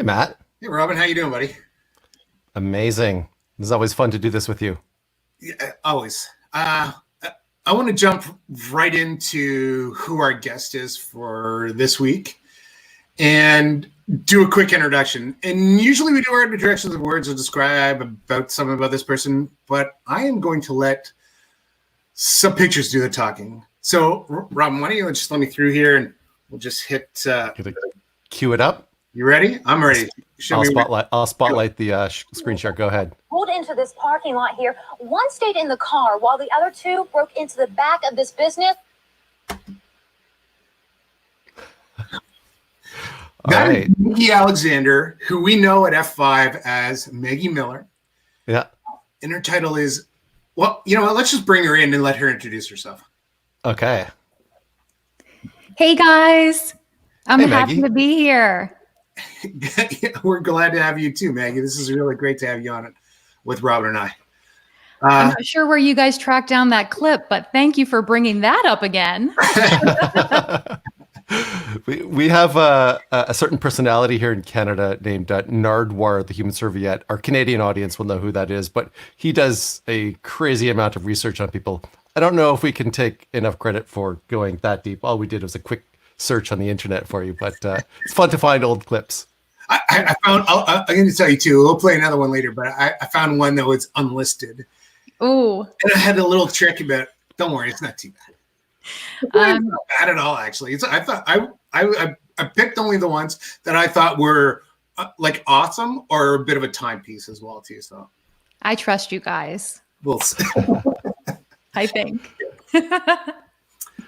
Matt. Hey, Robin, how you doing, buddy? Amazing. It's always fun to do this with you. Yeah, always. I want to jump right into who our guest is for this week and do a quick introduction. And usually we do our introductions of words to describe about something about this person, but I am going to let some pictures do the talking. So, Robin, why don't you just let me through here and we'll just hit... Cue it up. You ready? I'm ready. I'll spotlight the screen share. Go ahead. Pulled into this parking lot here. One stayed in the car while the other two broke into the back of this business. That is Maggie Alexander, who we know at F5 as Maggie Miller. Yeah. And her title is, well, you know what? Let's just bring her in and let her introduce herself. Okay. Hey, guys. I'm happy Maggie. to be here. We're glad to have you too, Maggie. This is really great to have you on it with Robin and I. I'm not sure where you guys tracked down that clip, but thank you for bringing that up again. we have a certain personality here in Canada named Nardwar, the human serviette. Our Canadian audience will know who that is, but he does a crazy amount of research on people. I don't know if we can take enough credit for going that deep. All we did was a quick search on the internet for you, but it's fun to find old clips. I found, I'm going to tell you too, we'll play another one later, but I found one that was unlisted. Oh. And I had a little trick about, don't worry, it's not too bad. It's not bad at all, actually. I thought I picked only the ones that I thought were like awesome or a bit of a timepiece as well too. So I trust you guys. We'll see. I think.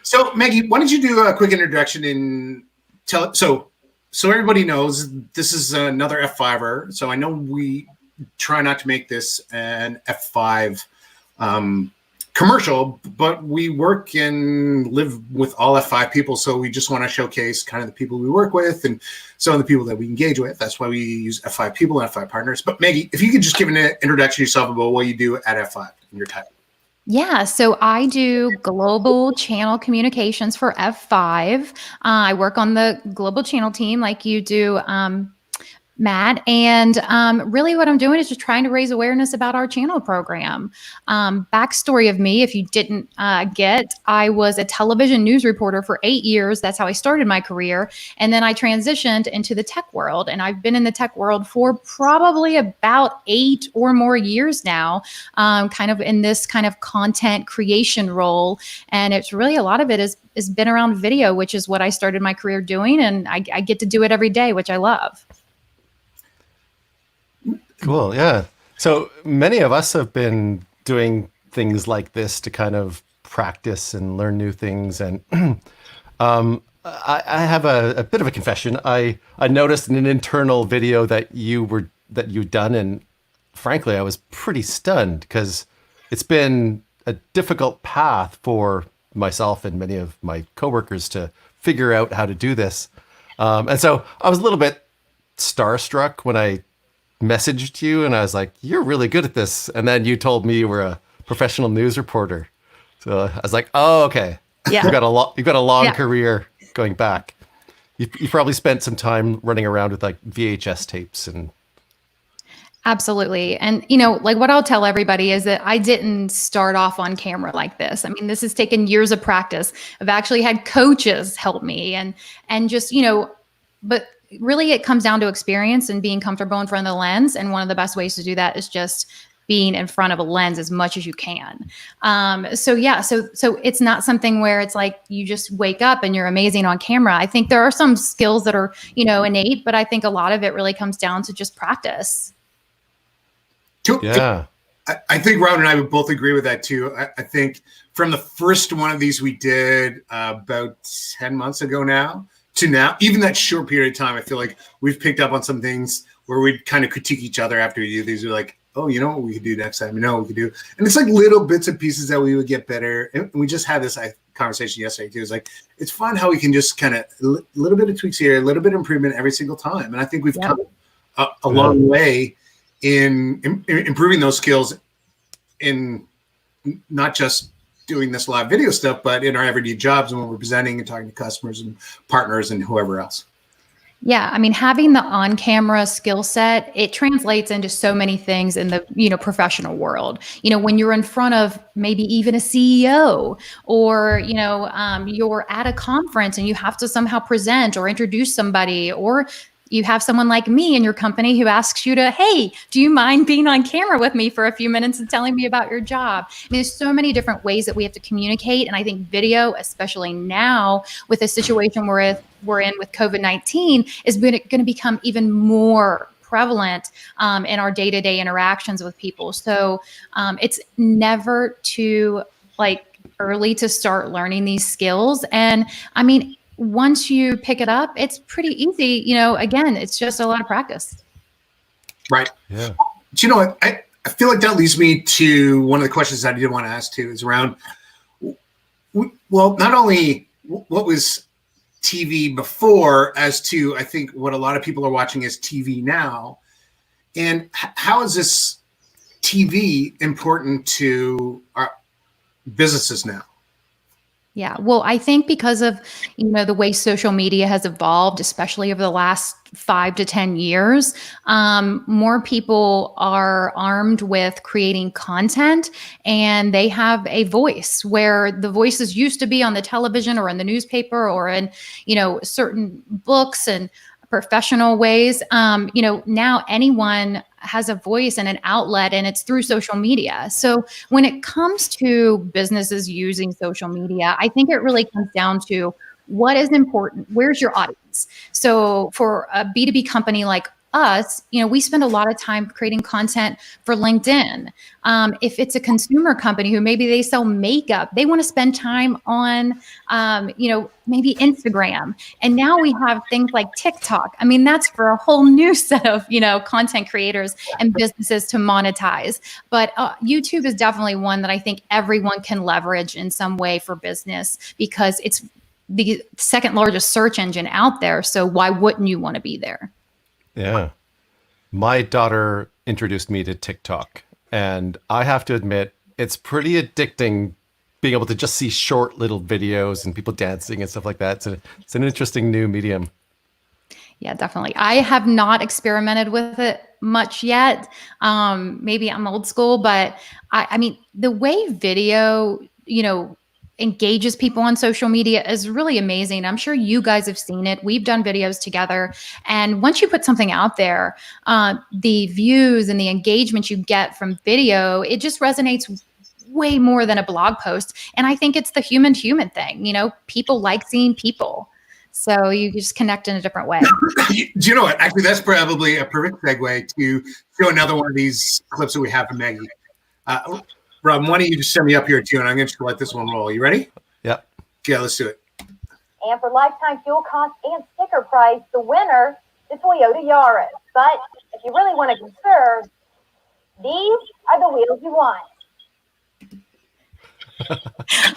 So Maggie, why don't you do a quick introduction and tell so everybody knows this is another F5er. So I know we try not to make this an F5 commercial, but we work and live with all F5 people. So we just want to showcase kind of the people we work with and some of the people that we engage with. That's why we use F5 people and F5 partners. But Maggie, if you could just give an introduction to yourself about what you do at F5 and your title. Yeah, so I do global channel communications for F5. I work on the global channel team like you do, Matt. And really what I'm doing is just trying to raise awareness about our channel program. Backstory of me, if you didn't get, I was a television news reporter for 8 years. That's how I started my career. And then I transitioned into the tech world. And I've been in the tech world for probably about 8 or more years now, kind of in this kind of content creation role. And it's really a lot of it has been around video, which is what I started my career doing. And I get to do it every day, which I love. Cool. Yeah. So many of us have been doing things like this to kind of practice and learn new things. And I have a bit of a confession. I noticed in an internal video that you'd done, and frankly, I was pretty stunned because it's been a difficult path for myself and many of my coworkers to figure out how to do this. And so I was a little bit starstruck when I messaged you and I was like, you're really good at this. And then you told me you were a professional news reporter. So I was like, oh, okay. Yeah. You've got a long career going back. You probably spent some time running around with like VHS tapes and. Absolutely. And, like what I'll tell everybody is that I didn't start off on camera like this. I mean, this has taken years of practice. I've actually had coaches help me and just, but really it comes down to experience and being comfortable in front of the lens. And one of the best ways to do that is just being in front of a lens as much as you can. So it's not something where it's like you just wake up and you're amazing on camera. I think there are some skills that are, innate, but I think a lot of it really comes down to just practice. Yeah. I think Robin and I would both agree with that too. I think from the first one of these we did about 10 months ago now to now, even that short period of time, I feel like we've picked up on some things where we kind of critique each other after we do these. We're like, oh, you know what we could do next time? You know what we could do? And it's like little bits and pieces that we would get better. And we just had this conversation yesterday too. It's like, it's fun how we can just kind of a little bit of tweaks here, a little bit of improvement every single time. And I think we've come a long way in improving those skills in not just doing this live video stuff, but in our everyday jobs and when we're presenting and talking to customers and partners and whoever else. Yeah, I mean, having the on-camera skill set, it translates into so many things in the, professional world. When you're in front of maybe even a CEO, or, you're at a conference and you have to somehow present or introduce somebody, or you have someone like me in your company who asks you to, hey, do you mind being on camera with me for a few minutes and telling me about your job? I mean, there's so many different ways that we have to communicate. And I think video, especially now with the situation we're in with COVID-19, is going to become even more prevalent in our day-to-day interactions with people. So it's never too early to start learning these skills. And I mean, once you pick it up, it's pretty easy. Again, it's just a lot of practice. Right. Yeah. But you know what? I feel like that leads me to one of the questions I did want to ask too, is around, well, not only what was TV before, as to, I think, what a lot of people are watching as TV now, and how is this TV important to our businesses now? Yeah, well, I think because of, the way social media has evolved, especially over the last 5 to 10 years, more people are armed with creating content, and they have a voice where the voices used to be on the television or in the newspaper or in, certain books and professional ways. Now anyone has a voice and an outlet, and it's through social media. So when it comes to businesses using social media, I think it really comes down to what is important. Where's your audience? So for a B2B company like us, we spend a lot of time creating content for LinkedIn. If it's a consumer company who maybe they sell makeup, they want to spend time on, maybe Instagram. And now we have things like TikTok. I mean, that's for a whole new set of, content creators and businesses to monetize. But YouTube is definitely one that I think everyone can leverage in some way for business, because it's the second largest search engine out there. So why wouldn't you want to be there? Yeah. My daughter introduced me to TikTok, and I have to admit, it's pretty addicting being able to just see short little videos and people dancing and stuff like that. It's an interesting new medium. Yeah, definitely. I have not experimented with it much yet. Maybe I'm old school, but I mean, the way video, engages people on social media is really amazing. I'm sure you guys have seen it. We've done videos together. And once you put something out there, the views and the engagement you get from video, it just resonates way more than a blog post. And I think it's the human to human thing. People like seeing people. So you just connect in a different way. Do you know what? Actually, that's probably a perfect segue to show another one of these clips that we have from Maggie. Rob, why don't you just send me up here too, and I'm going to let this one roll. You ready? Yep. Yeah, let's do it. And for lifetime fuel cost and sticker price, the winner, the Toyota Yaris. But if you really want to conserve, these are the wheels you want.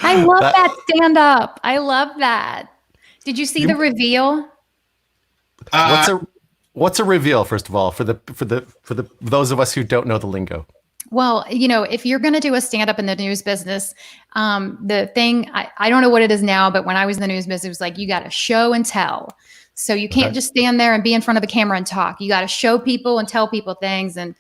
I love that stand up. I love that. Did you see the reveal? What's a reveal, first of all, for those of us who don't know the lingo? Well, if you're going to do a stand-up in the news business, the thing, I don't know what it is now, but when I was in the news business, it was like, you got to show and tell. So you can't just stand there and be in front of a camera and talk. You got to show people and tell people things and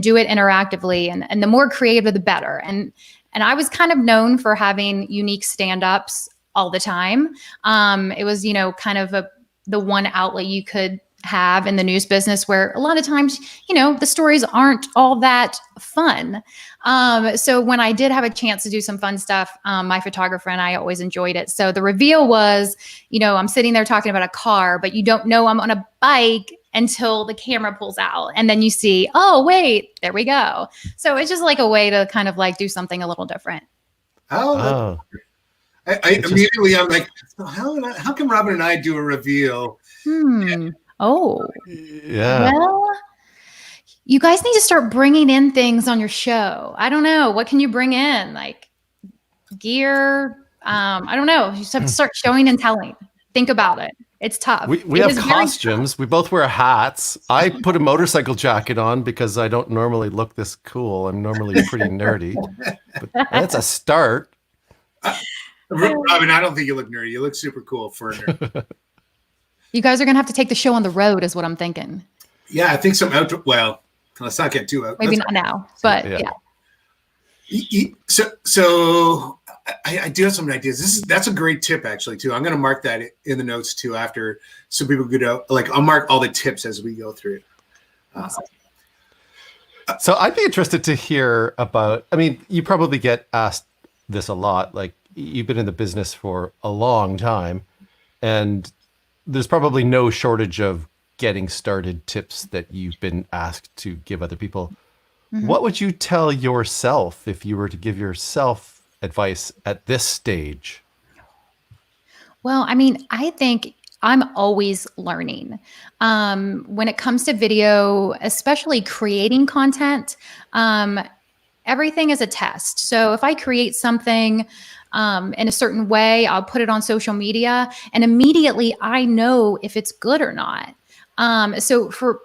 do it interactively. And the more creative, the better. And I was kind of known for having unique stand-ups all the time. It was, kind of the one outlet you could have in the news business, where a lot of times, the stories aren't all that fun. So when I did have a chance to do some fun stuff, my photographer and I always enjoyed it. So the reveal was, I'm sitting there talking about a car, but you don't know I'm on a bike until the camera pulls out. And then you see, oh, wait, there we go. So it's just like a way to kind of like do something a little different. Oh. I immediately, I'm like, so how can Robin and I do a reveal? Oh, yeah. Well, you guys need to start bringing in things on your show. I don't know. What can you bring in? Like gear? I don't know. You just have to start showing and telling. Think about it. It's tough. We have costumes. We both wear hats. I put a motorcycle jacket on because I don't normally look this cool. I'm normally pretty nerdy. But that's a start. Robin, I don't think you look nerdy. You look super cool for a nerd. You guys are going to have to take the show on the road is what I'm thinking. Yeah, I think some outdoor. Well, let's not get too out. Maybe not now, but yeah. So I do have some ideas. That's a great tip actually too. I'm going to mark that in the notes too after, so people could I'll mark all the tips as we go through. Awesome. So I'd be interested to hear about, I mean, you probably get asked this a lot, like you've been in the business for a long time and there's probably no shortage of getting started tips that you've been asked to give other people. Mm-hmm. What would you tell yourself if you were to give yourself advice at this stage? Well, I mean, I think I'm always learning. When it comes to video, especially creating content, everything is a test. So if I create something in a certain way, I'll put it on social media and immediately I know if it's good or not. So for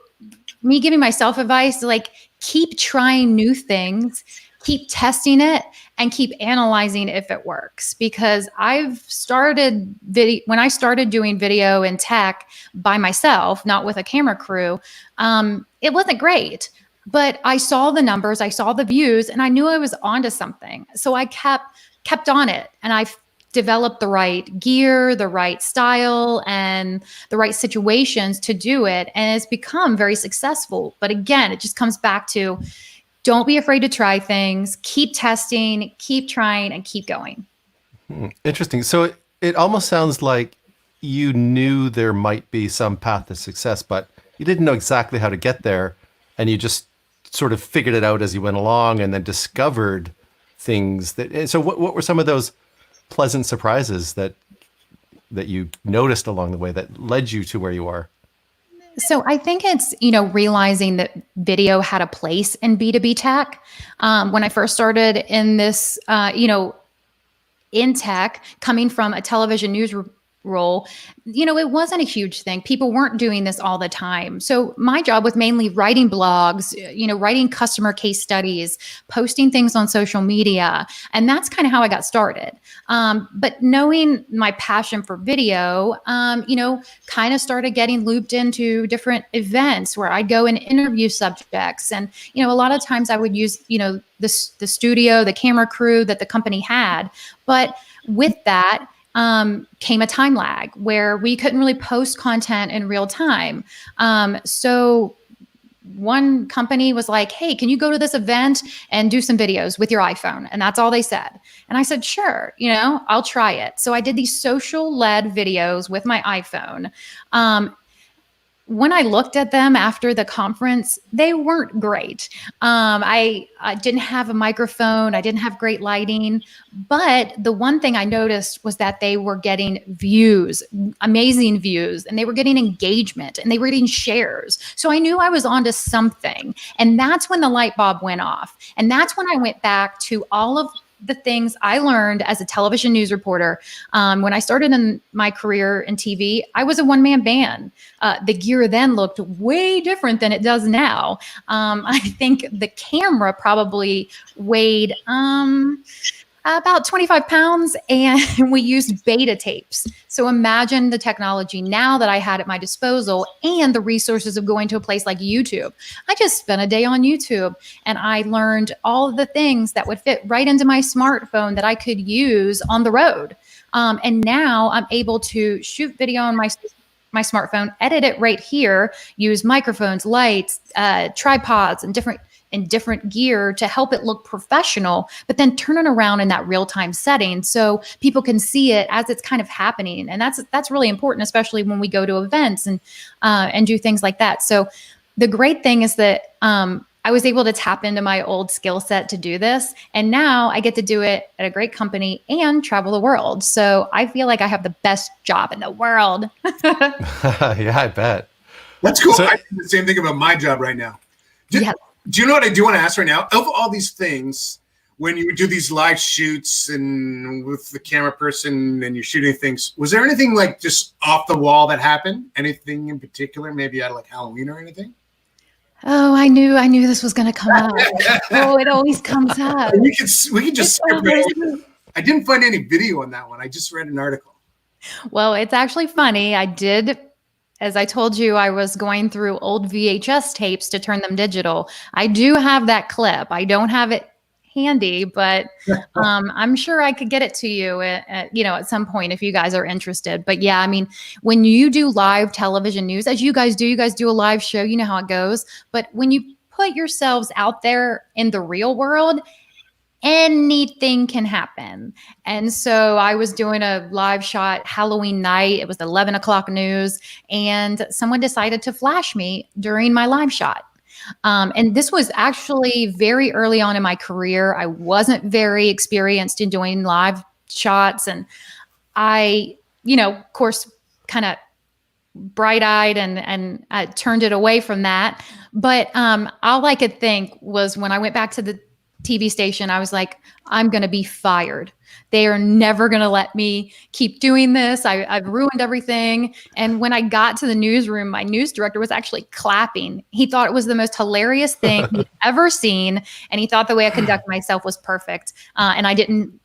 me giving myself advice, like keep trying new things, keep testing it and keep analyzing if it works. Because I've started when I started doing video and tech by myself, not with a camera crew, it wasn't great. But I saw the numbers, I saw the views, and I knew I was onto something. So I kept on it, and I developed the right gear, the right style, and the right situations to do it. And it's become very successful. But again, it just comes back to don't be afraid to try things, keep testing, keep trying, and keep going. Interesting. So it almost sounds like you knew there might be some path to success, but you didn't know exactly how to get there. And you just sort of figured it out as you went along and then discovered things that, so what were some of those pleasant surprises that you noticed along the way that led you to where you are? So I think it's, realizing that video had a place in B2B tech. When I first started in this, in tech, coming from a television news role, it wasn't a huge thing. People weren't doing this all the time. So my job was mainly writing blogs, writing customer case studies, posting things on social media. And that's kind of how I got started. But knowing my passion for video, kind of started getting looped into different events where I'd go and interview subjects. And, a lot of times I would use, the studio, the camera crew that the company had. But with that, came a time lag where we couldn't really post content in real time. So one company was like, hey, can you go to this event and do some videos with your iPhone? And that's all they said. And I said, sure, I'll try it. So I did these social led videos with my iPhone. When I looked at them after the conference, they weren't great. I didn't have a microphone. I didn't have great lighting. But the one thing I noticed was that they were getting views, amazing views, and they were getting engagement and they were getting shares. So I knew I was onto something. And that's when the light bulb went off. And that's when I went back to all of the things I learned as a television news reporter. When I started in my career in TV, I was a one-man band. The gear then looked way different than it does now. I think the camera probably weighed about 25 pounds, and we used beta tapes. So imagine the technology now that I had at my disposal and the resources of going to a place like YouTube. I just spent a day on YouTube and I learned all of the things that would fit right into my smartphone that I could use on the road. And now I'm able to shoot video on my smartphone, edit it right here, use microphones, lights, tripods, and different gear to help it look professional, but then turn it around in that real-time setting so people can see it as it's kind of happening. And that's really important, especially when we go to events and do things like that. So the great thing is that I was able to tap into my old skill set to do this. And now I get to do it at a great company and travel the world. So I feel like I have the best job in the world. Yeah, I bet. That's cool. So, I do the same thing about my job right now. Yeah. Do you know what I do want to ask right now? Of all these things, when you do these live shoots and with the camera person and you're shooting things, was there anything like just off the wall that happened? Anything in particular, maybe out of like Halloween or anything? Oh, I knew this was going to come up. Oh, it always comes up. We could just skip right over. I didn't find any video on that one. I just read an article. Well, it's actually funny. I did as I told you, I was going through old VHS tapes to turn them digital. I do have that clip. I don't have it handy, but I'm sure I could get it to you at some point if you guys are interested. But yeah, I mean, when you do live television news, as you guys do a live show, you know how it goes. But when you put yourselves out there in the real world, anything can happen. And so I was doing a live shot Halloween night. It was 11 o'clock news, and someone decided to flash me during my live shot. And this was actually very early on in my career. I wasn't very experienced in doing live shots. And I, of course, kind of bright-eyed and I turned it away from that. But all I could think was when I went back to the TV station, I was like, I'm going to be fired. They are never going to let me keep doing this. I've ruined everything. And when I got to the newsroom, my news director was actually clapping. He thought it was the most hilarious thing he'd ever seen. And he thought the way I conducted myself was perfect. And I didn't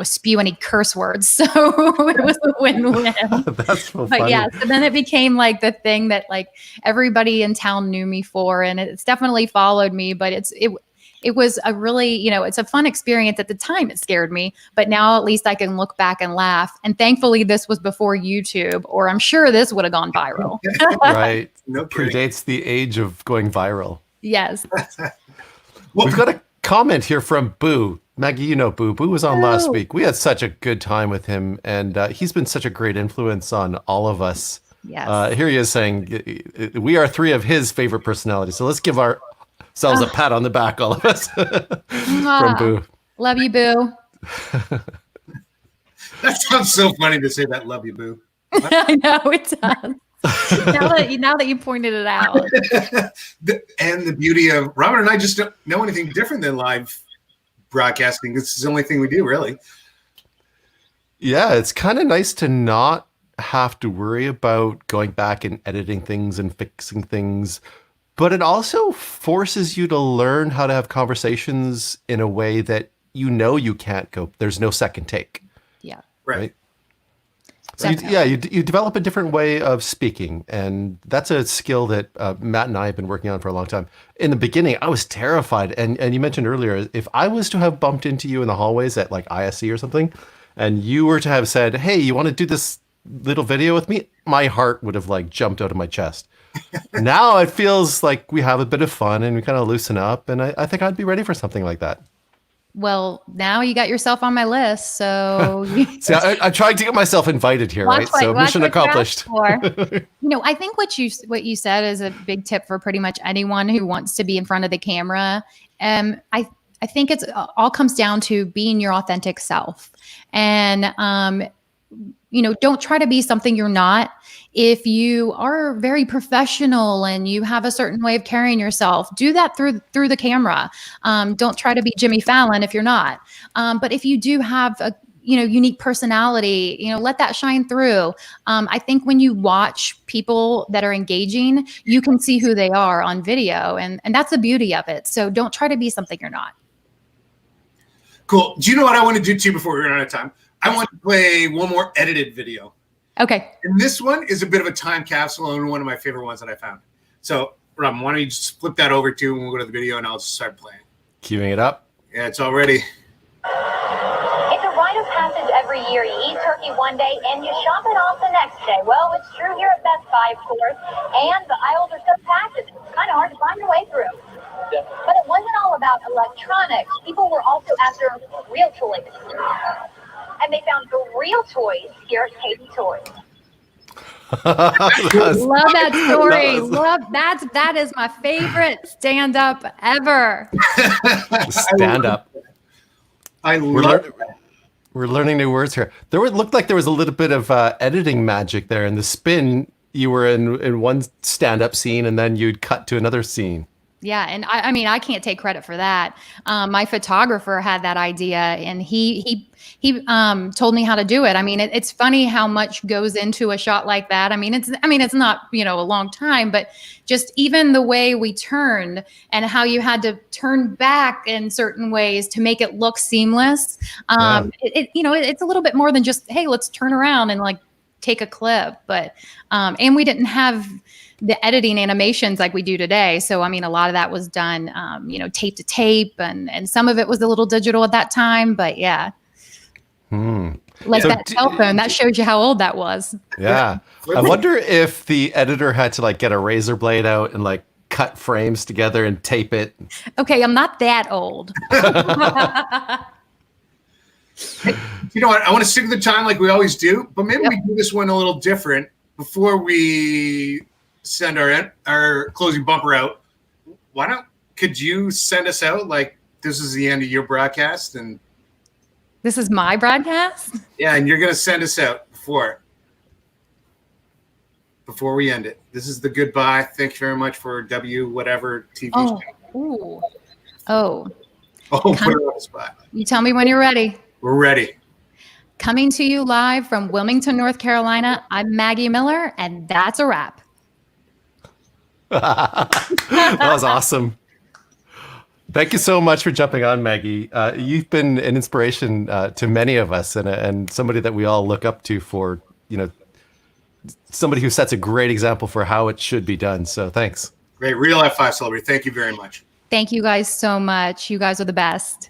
spew any curse words. So it was a win-win. That's so But funny. yeah, so then it became like the thing that like everybody in town knew me for. And it's definitely followed me, but it was a really, it's a fun experience. At the time, it scared me, but now at least I can look back and laugh. And thankfully, this was before YouTube, or I'm sure this would have gone viral. Right. No kidding. Predates the age of going viral. Yes. Well, We've got a comment here from Boo. Maggie, you know Boo. Boo was on last week. We had such a good time with him, and he's been such a great influence on all of us. Yes. Here he is saying, we are three of his favorite personalities. So let's give ourselves a pat on the back, all of us, from Boo. Love you, Boo. that sounds so funny to say that. Love you, boo. I know it does. now that you pointed it out. And the beauty of Robert and I just don't know anything different than live broadcasting. This is the only thing we do, really. Yeah, it's kind of nice to not have to worry about going back and editing things and fixing things. But it also forces you to learn how to have conversations in a way that you can't go. There's no second take. Yeah. Right. So you develop a different way of speaking. And that's a skill that Matt and I have been working on for a long time. In the beginning, I was terrified. And you mentioned earlier, if I was to have bumped into you in the hallways at like ISC or something, and you were to have said, hey, you want to do this little video with me? My heart would have like jumped out of my chest. Now it feels like we have a bit of fun and we kind of loosen up, and I think I'd be ready for something like that. Well, now you got yourself on my list, so See, I'm trying to get myself invited here, right? So mission accomplished. I think what you said is a big tip for pretty much anyone who wants to be in front of the camera. I think it's all comes down to being your authentic self, and don't try to be something you're not. If you are very professional and you have a certain way of carrying yourself, do that through the camera. Don't try to be Jimmy Fallon if you're not. But if you do have a unique personality, let that shine through. I think when you watch people that are engaging, you can see who they are on video, and that's the beauty of it. So don't try to be something you're not. Cool. Do you know what I want to do too before we run out of time? I want to play one more edited video. Okay. And this one is a bit of a time capsule and one of my favorite ones that I found. So, Rob, why don't you just flip that over to and we'll go to the video and I'll just start playing. Queuing it up. Yeah, it's all ready. It's a rite of passage every year. You eat turkey one day and you shop it off the next day. Well, it's true here at Best Buy, of course. And the aisles are so packed, it's kind of hard to find your way through. But it wasn't all about electronics. People were also after real toys. And they found the real toys here at Katie Toys. Love that story. That is my favorite stand-up ever. Stand up. I love it. We're learning new words here. Looked like there was a little bit of editing magic there. In the spin, you were in one stand-up scene and then you'd cut to another scene. Yeah, and I mean, I can't take credit for that. My photographer had that idea, and he told me how to do it. I mean, it's funny how much goes into a shot like that. I mean, it's not a long time, but just even the way we turned and how you had to turn back in certain ways to make it look seamless. It's a little bit more than just, hey, let's turn around and like take a clip, but and we didn't have the editing animations like we do today. So I mean, a lot of that was done, tape to tape, and some of it was a little digital at that time. But yeah, like So that cell phone, that shows you how old that was. Yeah. I wonder if the editor had to like get a razor blade out and like cut frames together and tape it. Okay, I'm not that old. You know what? I want to stick to the time like we always do, but maybe we do this one a little different before we send our closing bumper out. Could you send us out like this is the end of your broadcast and This is my broadcast? yeah, and you're gonna send us out before we end it. This is the goodbye. Thank you very much for whatever TV Oh, show. ooh. Oh, Put it on the spot. you tell me when you're ready. We're ready. Coming to you live from Wilmington, North Carolina, I'm Maggie Miller, and that's a wrap. That was awesome. Thank you so much for jumping on, Maggie. You've been an inspiration to many of us and somebody that we all look up to for, somebody who sets a great example for how it should be done. So thanks. Great. Real F5 celebrity. Thank you very much. Thank you guys so much. You guys are the best.